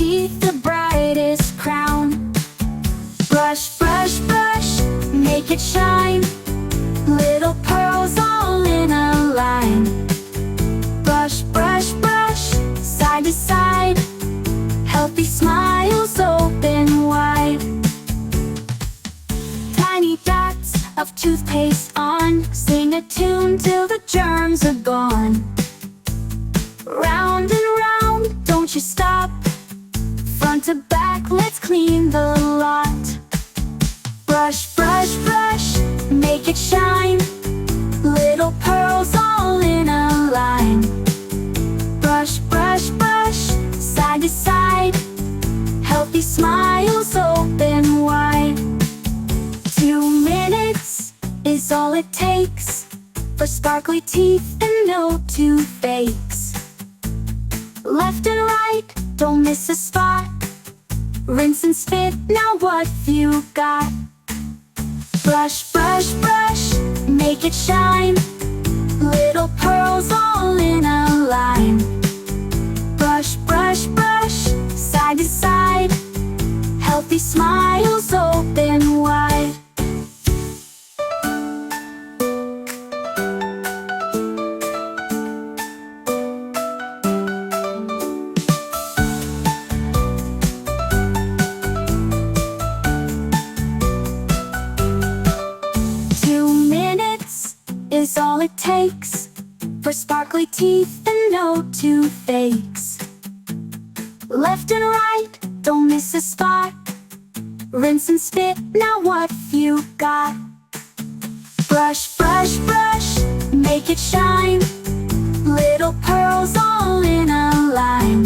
teeth the brightest crown. Brush, brush, brush, make it shine. Little pearls all in a line. Brush, brush, brush, side to side. Healthy smiles open wide. Tiny dots of toothpaste on. Sing a tune till the germs are gone. Round and round, don't you stop. Front to back, let's clean the lot. Brush, brush, brush, make it shine. Little pearls all in a line. Brush, brush, brush, side to side. Healthy smiles open wide. 2 minutes is all it takes for sparkly teeth and no toothaches. Left and right, don't miss a spot. Rinse and spit, now what you got? Brush, brush, brush, make it shine. Little pearls all in a line. Brush, brush, brush, side to side. Healthy smiles open wide. Is all it takes for sparkly teeth and no toothaches. Left and right, don't miss a spot. Rinse and spit, now what you got? Brush, brush, brush, make it shine. Little pearls all in a line.